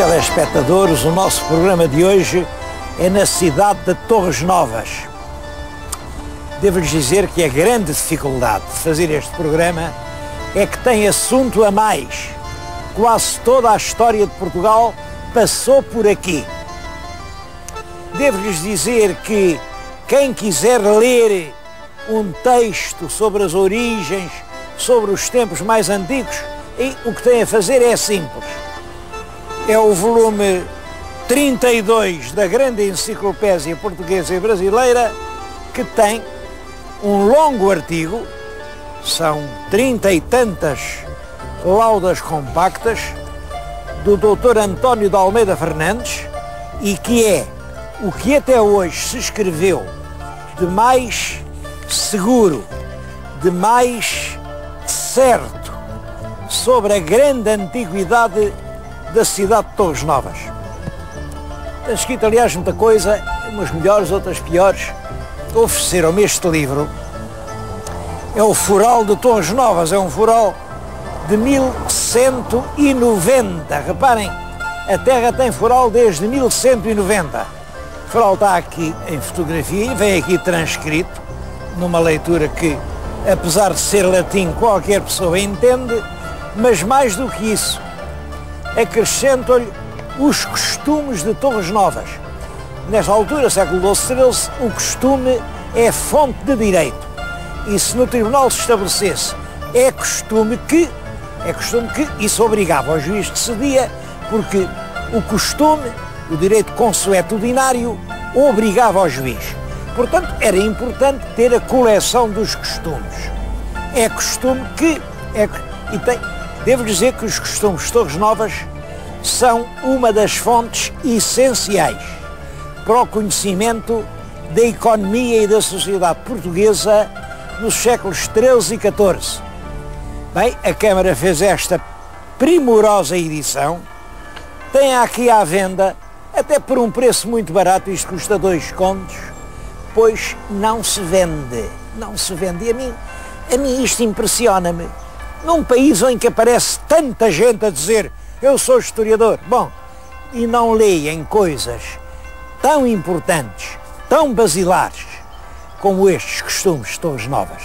telespectadores, o nosso programa de hoje é na cidade de Torres Novas. Devo-lhes dizer que a grande dificuldade de fazer este programa é que tem assunto a mais. Quase toda a história de Portugal passou por aqui. Devo-lhes dizer que quem quiser ler um texto sobre as origens, sobre os tempos mais antigos, o que tem a fazer é simples. É o volume 32 da grande enciclopédia portuguesa e brasileira, que tem um longo artigo, são 30 e tantas laudas compactas, do Dr. António de Almeida Fernandes, e que é o que até hoje se escreveu de mais seguro, de mais certo, sobre a grande antiguidade da cidade de Torres Novas. Tem escrito, aliás, muita coisa, umas melhores, outras piores. Ofereceram-me este livro. É o Foral de Torres Novas, é um foral de 1190. Reparem, a terra tem foral desde 1190. O foral está aqui em fotografia e vem aqui transcrito, numa leitura que, apesar de ser latim, qualquer pessoa entende, mas mais do que isso, acrescentam-lhe os costumes de Torres Novas. Nesta altura, século XII, o costume é fonte de direito. E se no tribunal se estabelecesse é costume que, isso obrigava ao juiz que cedia, porque o costume, o direito consuetudinário, obrigava ao juiz. Portanto, era importante ter a coleção dos costumes. É costume que, devo dizer que os costumes de Torres Novas são uma das fontes essenciais para o conhecimento da economia e da sociedade portuguesa nos séculos XIII e XIV. Bem, a Câmara fez esta primorosa edição, tem aqui à venda, até por um preço muito barato, isto custa 2 contos, pois não se vende. E a mim isto impressiona-me. Num país em que aparece tanta gente a dizer eu sou historiador, bom, e não leem coisas tão importantes, tão basilares, como estes costumes de Torres Novas.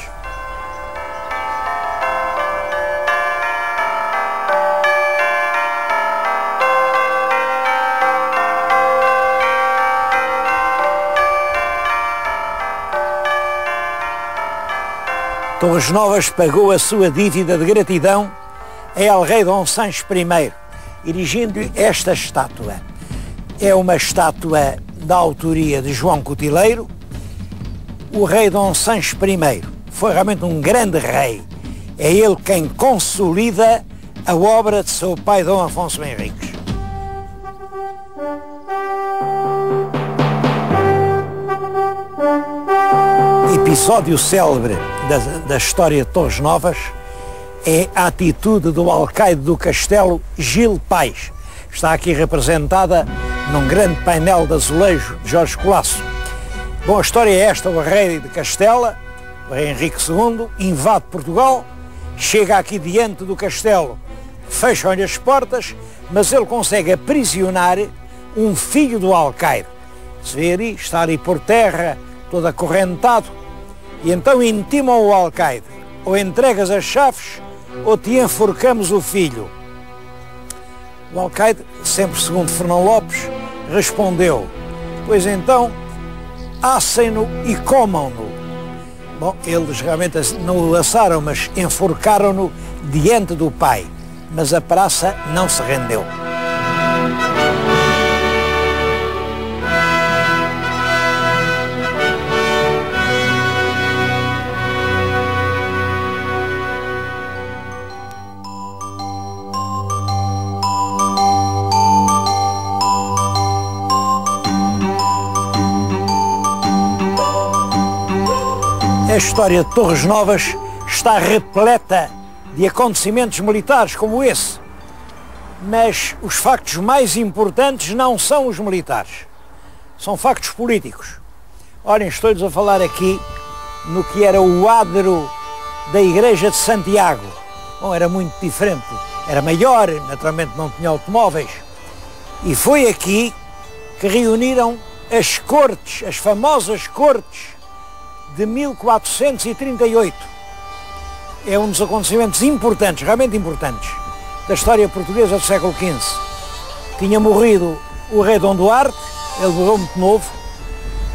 Torres Novas pagou a sua dívida de gratidão a El-Rei Dom Sancho I, erigindo-lhe esta estátua. É uma estátua da autoria de João Cotileiro. O rei Dom Sancho I foi realmente um grande rei. É ele quem consolida a obra de seu pai Dom Afonso Henriques. Episódio célebre da história de Torres Novas é a atitude do alcaide do castelo, Gil Pais. Está aqui representada num grande painel de azulejo de Jorge Colasso. Bom, a história é esta: o rei de Castela, o rei Henrique II, invade Portugal, chega aqui diante do castelo, fecham-lhe as portas, mas ele consegue aprisionar um filho do alcaide. Se vê ali, está ali por terra, todo acorrentado, e então intimam o alcaide: ou entregas as chaves, ou te enforcamos o filho. O alcaide, sempre segundo Fernão Lopes, respondeu: pois então, assem-no e comam-no. Bom, eles realmente não o assaram, mas enforcaram-no diante do pai. Mas a praça não se rendeu. A história de Torres Novas está repleta de acontecimentos militares como esse. Mas os factos mais importantes não são os militares, são factos políticos. Olhem, estou-lhes a falar aqui no que era o adro da Igreja de Santiago. Bom, era muito diferente, era maior, naturalmente não tinha automóveis. E foi aqui que reuniram as cortes, as famosas cortes de 1438. É um dos acontecimentos importantes, realmente importantes, da história portuguesa do século XV. Tinha morrido o rei Dom Duarte, ele morreu muito novo.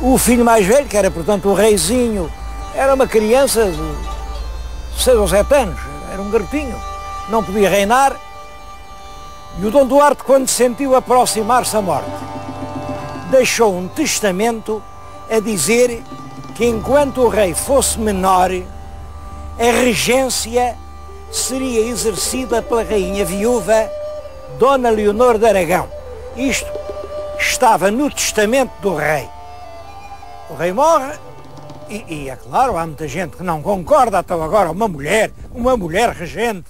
O filho mais velho, que era portanto o reizinho, era uma criança de 6 ou 7 anos, era um garotinho, não podia reinar. E o Dom Duarte, quando sentiu aproximar-se a morte, deixou um testamento a dizer que enquanto o rei fosse menor, a regência seria exercida pela rainha viúva Dona Leonor de Aragão. Isto estava no testamento do rei. O rei morre e é claro, há muita gente que não concorda, então agora uma mulher regente,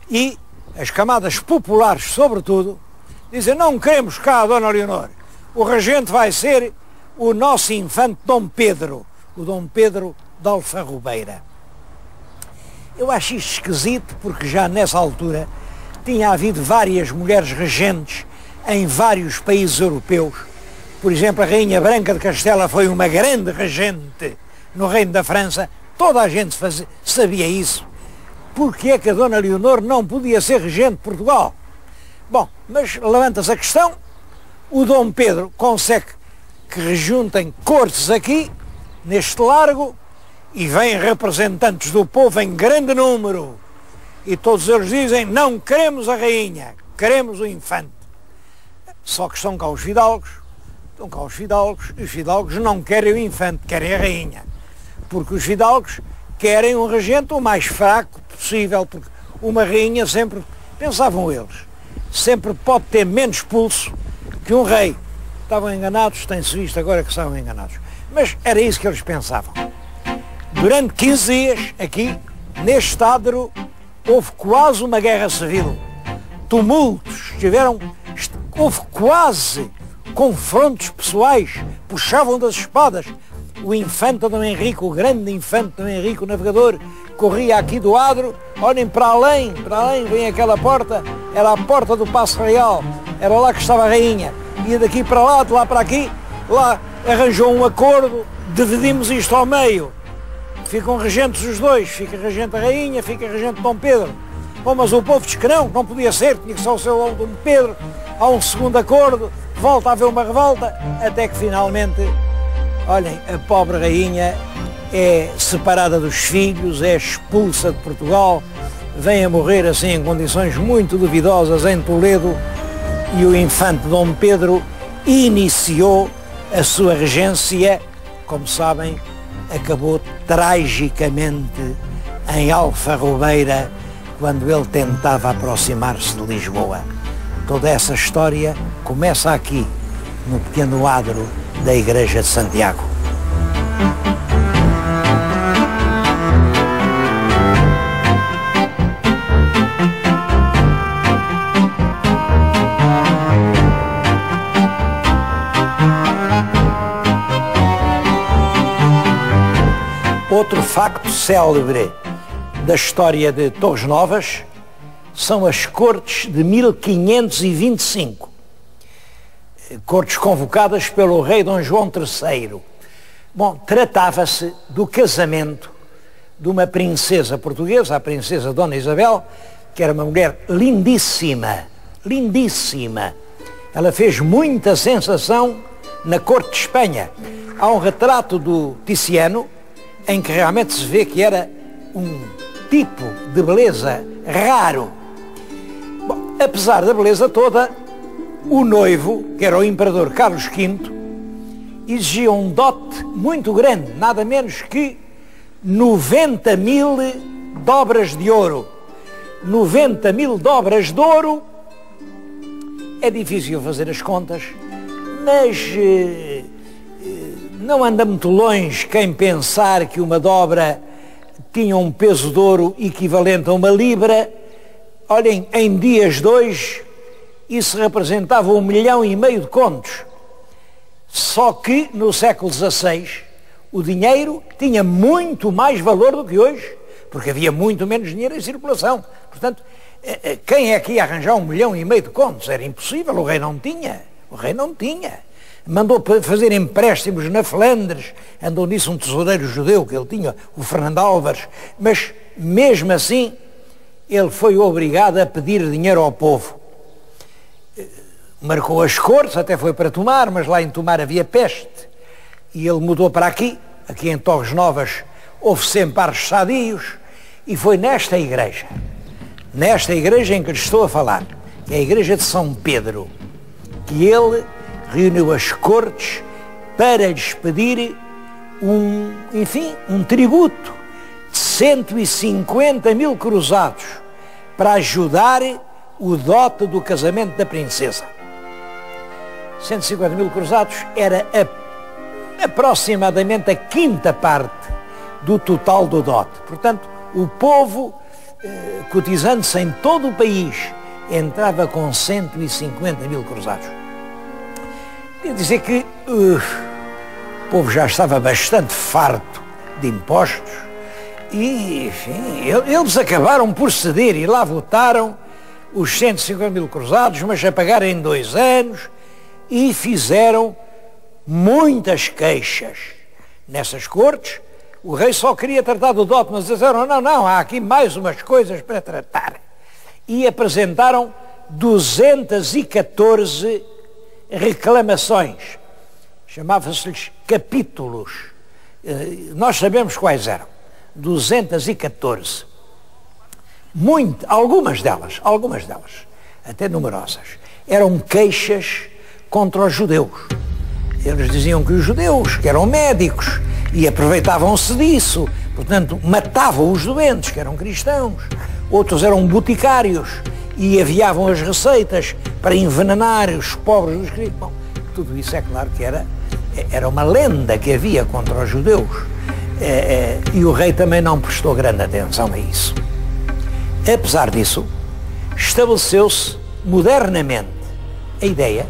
e as camadas populares, sobretudo, dizem: não queremos cá a Dona Leonor, o regente vai ser o nosso infante Dom Pedro, o Dom Pedro de Alfarrobeira. Eu acho isto esquisito, porque já nessa altura tinha havido várias mulheres regentes em vários países europeus. Por exemplo, a Rainha Branca de Castela foi uma grande regente no Reino da França, toda a gente sabia isso. Porque é que a Dona Leonor não podia ser regente de Portugal? Bom, mas levanta-se a questão, o Dom Pedro consegue que rejuntem cortes aqui, neste largo, e vêm representantes do povo em grande número. E todos eles dizem: não queremos a rainha, queremos o infante. Só que estão cá os fidalgos, e os fidalgos não querem o infante, querem a rainha. Porque os fidalgos querem um regente o mais fraco possível, porque uma rainha sempre, pensavam eles, sempre pode ter menos pulso que um rei. Estavam enganados, tem-se visto agora que estavam enganados. Mas era isso que eles pensavam. Durante 15 dias, aqui, neste Adro, houve quase uma guerra civil. Tumultos, houve quase confrontos pessoais, puxavam das espadas. O infante Dom Henrique, o grande infante Dom Henrique, o navegador, corria aqui do Adro. Olhem para além, vem aquela porta, era a porta do Paço Real, era lá que estava a rainha. Ia daqui para lá, de lá para aqui, lá arranjou um acordo, dividimos isto ao meio. Ficam regentes os dois, fica regente a rainha, fica regente Dom Pedro. Bom, mas o povo diz que não podia ser, tinha que ser o seu Dom Pedro. Há um segundo acordo, volta a haver uma revolta, até que finalmente, olhem, a pobre rainha é separada dos filhos, é expulsa de Portugal, vem a morrer assim em condições muito duvidosas em Toledo, e o infante Dom Pedro iniciou a sua regência, como sabem, acabou tragicamente em Alfarrobeira, quando ele tentava aproximar-se de Lisboa. Toda essa história começa aqui, no pequeno adro da Igreja de Santiago. Outro facto célebre da história de Torres Novas são as cortes de 1525. Cortes convocadas pelo rei Dom João III. Bom, tratava-se do casamento de uma princesa portuguesa, a princesa Dona Isabel, que era uma mulher lindíssima, lindíssima. Ela fez muita sensação na corte de Espanha. Há um retrato do Tiziano em que realmente se vê que era um tipo de beleza raro. Bom, apesar da beleza toda, o noivo, que era o imperador Carlos V, exigia um dote muito grande, nada menos que 90.000 dobras de ouro. 90.000 dobras de ouro, é difícil fazer as contas, mas não anda muito longe quem pensar que uma dobra tinha um peso de ouro equivalente a uma libra. Olhem, em dias de hoje, isso representava 1,5 milhão de contos. Só que no século XVI o dinheiro tinha muito mais valor do que hoje, porque havia muito menos dinheiro em circulação. Portanto, Quem é que ia arranjar 1,5 milhão de contos? Era impossível, o rei não tinha. O rei não tinha. Mandou fazer empréstimos na Flandres, andou nisso um tesoureiro judeu que ele tinha, o Fernando Álvares, mas mesmo assim ele foi obrigado a pedir dinheiro ao povo. Marcou as cortes, até foi para Tomar, mas lá em Tomar havia peste, e ele mudou para aqui em Torres Novas houve sempre ares sadios, e foi nesta igreja em que lhes estou a falar, que é a igreja de São Pedro, que ele reuniu as cortes para lhes pedir um tributo de 150 mil cruzados para ajudar o dote do casamento da princesa. 150 mil cruzados era aproximadamente a quinta parte do total do dote. Portanto, o povo, cotizando-se em todo o país, entrava com 150 mil cruzados. Quer dizer que o povo já estava bastante farto de impostos e, enfim, eles acabaram por ceder e lá votaram os 150 mil cruzados, mas a pagar em 2 anos, e fizeram muitas queixas nessas cortes. O rei só queria tratar do dote, mas disseram, não, há aqui mais umas coisas para tratar. E apresentaram 214 reclamações. Chamava-se-lhes capítulos. Nós sabemos quais eram. 214. Algumas delas, até numerosas, eram queixas contra os judeus. Eles diziam que os judeus, que eram médicos, e aproveitavam-se disso, portanto, matavam os doentes, que eram cristãos. Outros eram boticários e aviavam as receitas para envenenar os pobres dos cristãos. Bom, tudo isso é claro que era uma lenda que havia contra os judeus. E o rei também não prestou grande atenção a isso. Apesar disso, estabeleceu-se modernamente a ideia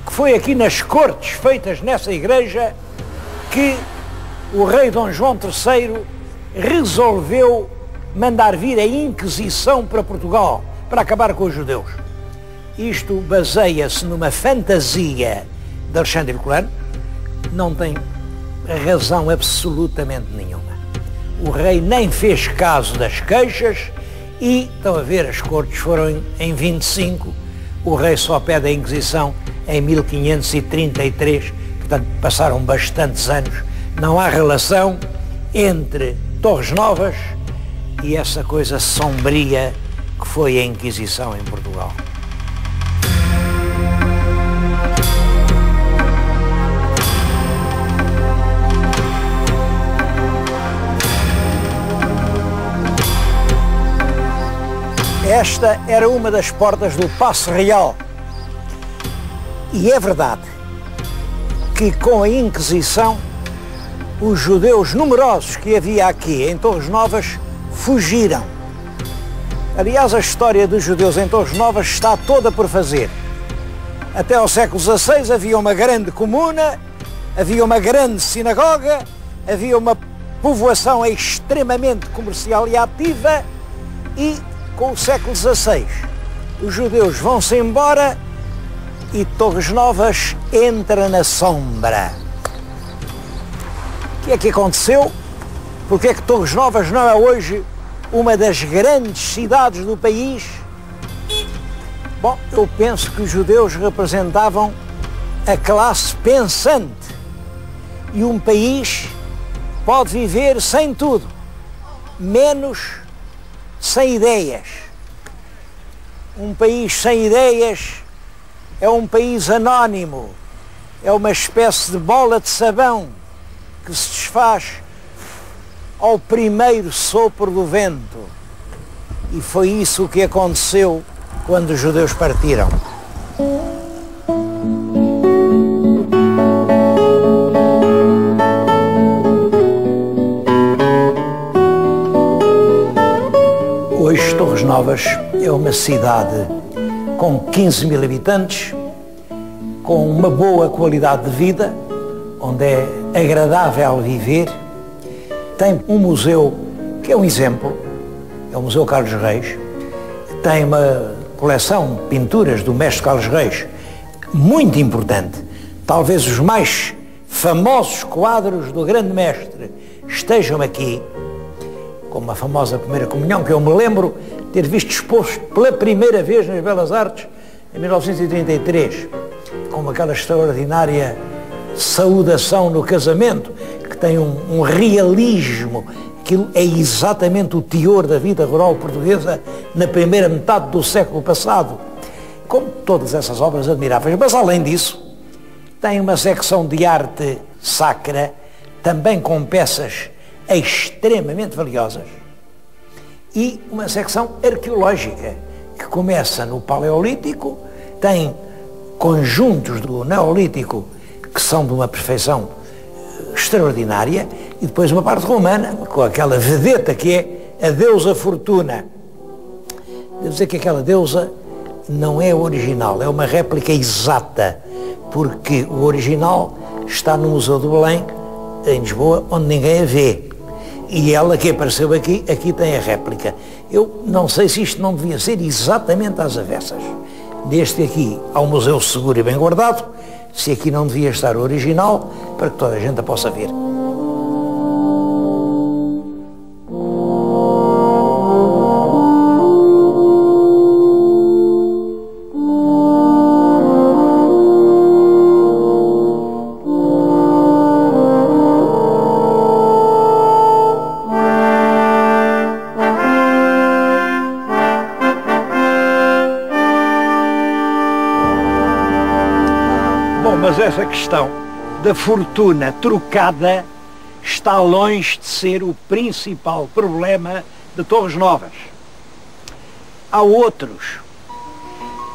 que foi aqui nas cortes feitas nessa igreja que o rei Dom João III resolveu mandar vir a Inquisição para Portugal para acabar com os judeus. Isto baseia-se numa fantasia de Alexandre Colano, não tem razão absolutamente nenhuma. O rei nem fez caso das queixas e, estão a ver, as cortes foram em 25, o rei só pede a Inquisição em 1533, portanto passaram bastantes anos. Não há relação entre Torres Novas e essa coisa sombria que foi a Inquisição em Portugal. Esta era uma das portas do Paço Real. E é verdade que com a Inquisição os judeus numerosos que havia aqui em Torres Novas fugiram. Aliás, a história dos judeus em Torres Novas está toda por fazer. Até ao século XVI havia uma grande comuna, havia uma grande sinagoga, havia uma povoação extremamente comercial e ativa, e com o século XVI os judeus vão-se embora e Torres Novas entra na sombra. O que é que aconteceu? Porque é que Torres Novas não é hoje uma das grandes cidades do país? Bom, eu penso que os judeus representavam a classe pensante, e um país pode viver sem tudo, menos sem ideias. Um país sem ideias é um país anónimo, é uma espécie de bola de sabão que se desfaz ao primeiro sopro do vento. E foi isso que aconteceu quando os judeus partiram. Hoje Torres Novas é uma cidade com 15 mil habitantes, com uma boa qualidade de vida, onde é agradável viver. Tem um museu que é um exemplo, é o Museu Carlos Reis. tem uma coleção de pinturas do mestre Carlos Reis muito importante. Talvez os mais famosos quadros do grande mestre estejam aqui, como a famosa Primeira Comunhão, que eu me lembro ter visto exposto pela primeira vez nas Belas Artes em 1933, com aquela extraordinária saudação no casamento, que tem um realismo. Aquilo é exatamente o teor da vida rural portuguesa na primeira metade do século passado. Como todas essas obras admiráveis, mas além disso, tem uma secção de arte sacra, também com peças extremamente valiosas, e uma secção arqueológica, que começa no Paleolítico, tem conjuntos do Neolítico que são de uma perfeição extraordinária, e depois uma parte romana, com aquela vedeta que é a deusa Fortuna. Devo dizer que aquela deusa não é original, é uma réplica exata, porque o original está no Museu do Belém, em Lisboa, onde ninguém a vê. E ela que apareceu aqui tem a réplica. Eu não sei se isto não devia ser exatamente às avessas. Deste aqui ao museu seguro e bem guardado, se aqui não devia estar o original, para que toda a gente a possa ver. Mas essa questão da fortuna trocada está longe de ser o principal problema de Torres Novas. Há outros.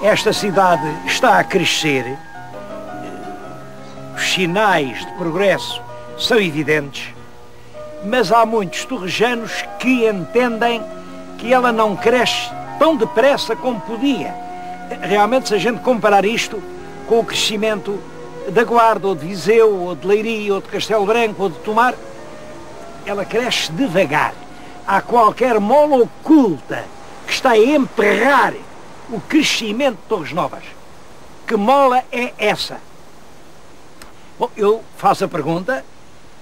Esta cidade está a crescer, os sinais de progresso são evidentes, mas há muitos torrejanos que entendem que ela não cresce tão depressa como podia. Realmente, se a gente comparar isto com o crescimento da Guarda, ou de Viseu, ou de Leiria, ou de Castelo Branco, ou de Tomar, ela cresce devagar. Há qualquer mola oculta que está a emperrar o crescimento de Torres Novas. Que mola é essa? Bom, eu faço a pergunta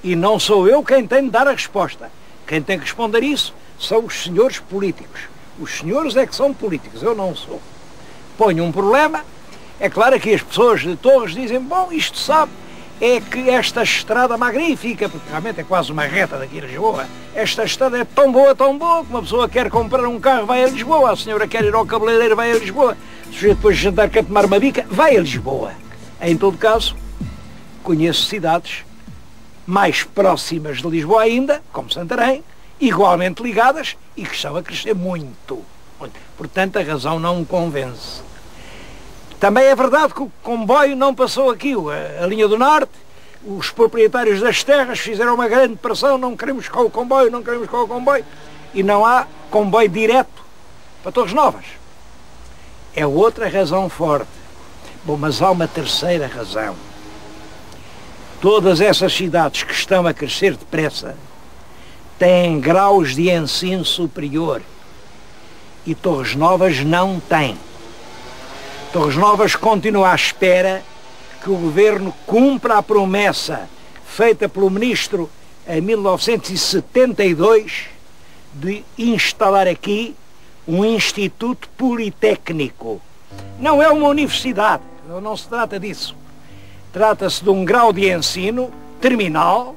e não sou eu quem tem de dar a resposta. Quem tem que responder isso são os senhores políticos. Os senhores é que são políticos, eu não sou. Ponho um problema. É claro que as pessoas de Torres dizem, bom, isto sabe, é que esta estrada magnífica, porque realmente é quase uma reta daqui a Lisboa, esta estrada é tão boa, que uma pessoa quer comprar um carro, vai a Lisboa, a senhora quer ir ao cabeleireiro, vai a Lisboa, o sujeito depois de jantar quer tomar uma bica, vai a Lisboa. Em todo caso, conheço cidades mais próximas de Lisboa ainda, como Santarém, igualmente ligadas e que estão a crescer muito. Portanto, a razão não me convence. Também é verdade que o comboio não passou aqui, a linha do Norte, os proprietários das terras fizeram uma grande pressão, não queremos com o comboio, não queremos com o comboio, e não há comboio direto para Torres Novas. É outra razão forte. Bom, mas há uma terceira razão. Todas essas cidades que estão a crescer depressa têm graus de ensino superior e Torres Novas não tem. Torres Novas continua à espera que o governo cumpra a promessa feita pelo ministro em 1972 de instalar aqui um instituto politécnico. Não é uma universidade, não se trata disso. Trata-se de um grau de ensino terminal,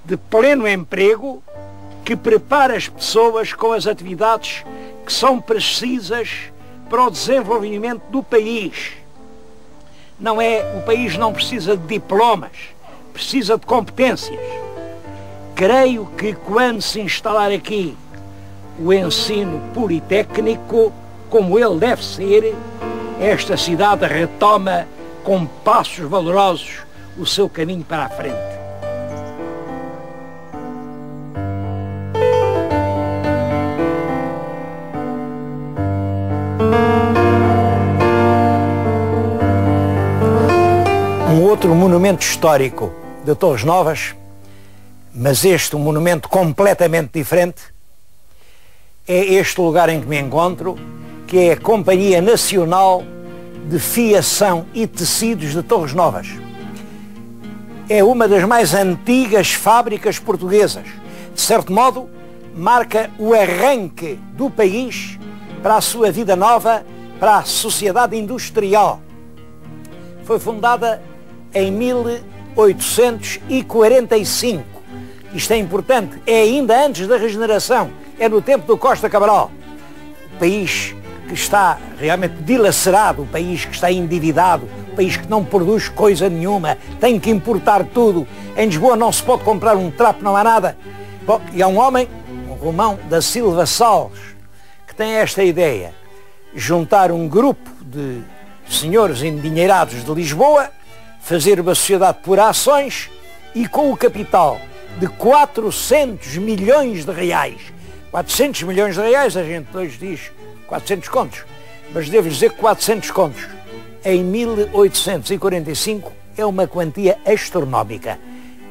de pleno emprego, que prepara as pessoas com as atividades que são precisas para o desenvolvimento do país. O país não precisa de diplomas, precisa de competências. Creio que quando se instalar aqui o ensino politécnico, como ele deve ser, esta cidade retoma com passos valorosos o seu caminho para a frente. Um outro monumento histórico de Torres Novas, mas este um monumento completamente diferente, é este lugar em que me encontro, que é a Companhia Nacional de Fiação e Tecidos de Torres Novas. É uma das mais antigas fábricas portuguesas. De certo modo, marca o arranque do país para a sua vida nova, para a sociedade industrial. Foi fundada em 1845. Isto é importante, é ainda antes da regeneração, é no tempo do Costa Cabral. O país que está realmente dilacerado, o país que está endividado, o país que não produz coisa nenhuma, tem que importar tudo. Em Lisboa não se pode comprar um trapo, não há nada. Bom, e há um homem, o Romão da Silva Salles, que tem esta ideia, juntar um grupo de senhores endinheirados de Lisboa, fazer uma sociedade por ações e com o capital de 400 milhões de reais. 400 milhões de reais, a gente hoje diz 400 contos, mas devo dizer que 400 contos em 1845 é uma quantia astronómica.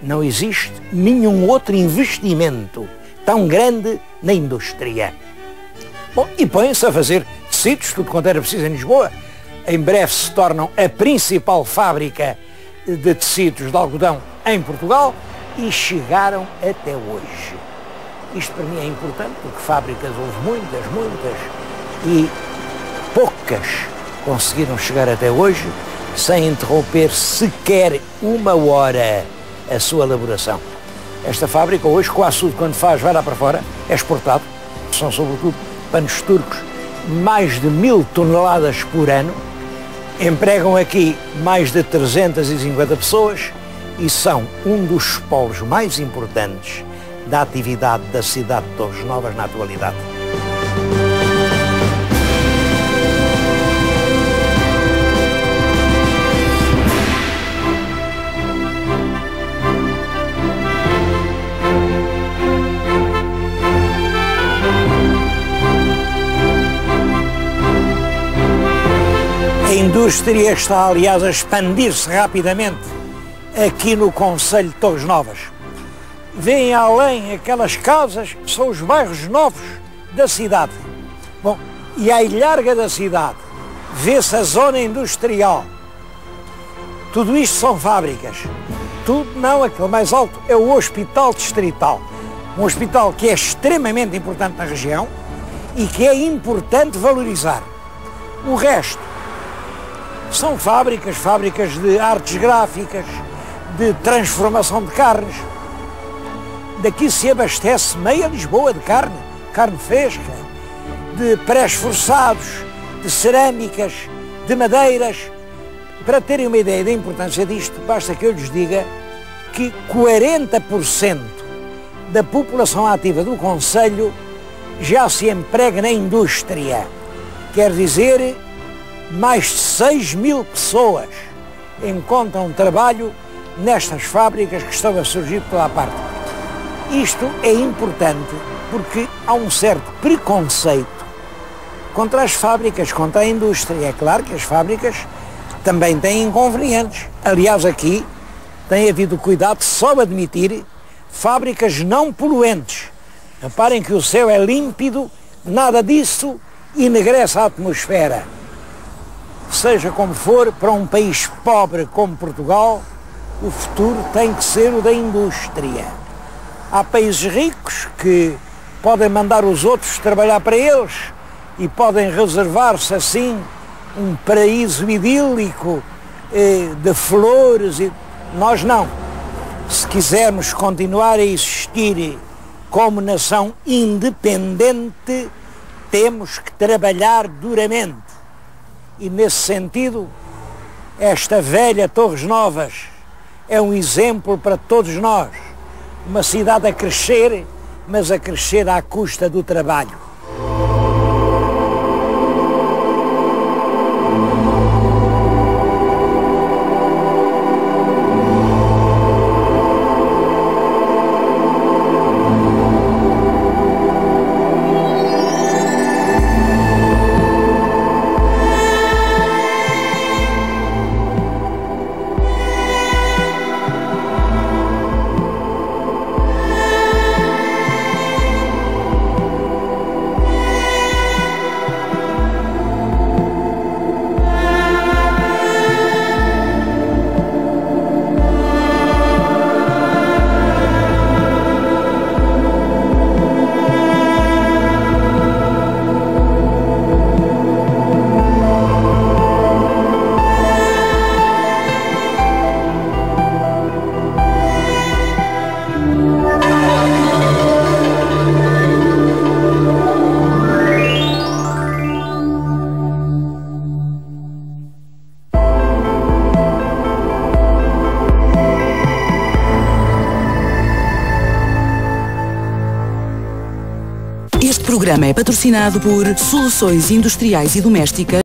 Não existe nenhum outro investimento tão grande na indústria. Bom, e põem-se a fazer tecidos, tudo quanto era preciso em Lisboa. Em breve se tornam a principal fábrica de tecidos de algodão em Portugal e chegaram até hoje. Isto para mim é importante porque fábricas houve muitas e poucas conseguiram chegar até hoje sem interromper sequer uma hora a sua elaboração. Esta fábrica hoje quase tudo quando faz vai lá para fora, é exportado, são sobretudo panos turcos, mais de 1000 toneladas por ano, empregam aqui mais de 350 pessoas e são um dos polos mais importantes da atividade da cidade de Torres Novas na atualidade. A indústria está, aliás, a expandir-se rapidamente aqui no concelho de Torres Novas. Vêm além aquelas casas que são os bairros novos da cidade. Bom, e à ilharga da cidade vê-se a zona industrial. Tudo isto são fábricas. Tudo não, aquele mais alto é o Hospital Distrital. Um hospital que é extremamente importante na região e que é importante valorizar. O resto são fábricas de artes gráficas, de transformação de carnes. Daqui se abastece meia Lisboa de carne fresca, de pré-esforçados, de cerâmicas, de madeiras. Para terem uma ideia da importância disto, basta que eu lhes diga que 40% da população ativa do concelho já se emprega na indústria. Quer dizer, mais de 6.000 pessoas encontram trabalho nestas fábricas que estão a surgir por toda a parte. Isto é importante porque há um certo preconceito contra as fábricas, contra a indústria. É claro que as fábricas também têm inconvenientes. Aliás, aqui tem havido cuidado de só admitir fábricas não poluentes. Reparem que o céu é límpido, nada disso enegrece a atmosfera. Seja como for, para um país pobre como Portugal, o futuro tem que ser o da indústria. Há países ricos que podem mandar os outros trabalhar para eles e podem reservar-se assim um paraíso idílico de flores. Nós não. Se quisermos continuar a existir como nação independente, temos que trabalhar duramente. E nesse sentido, esta velha Torres Novas é um exemplo para todos nós. Uma cidade a crescer, mas a crescer à custa do trabalho. Este programa é patrocinado por Soluções Industriais e Domésticas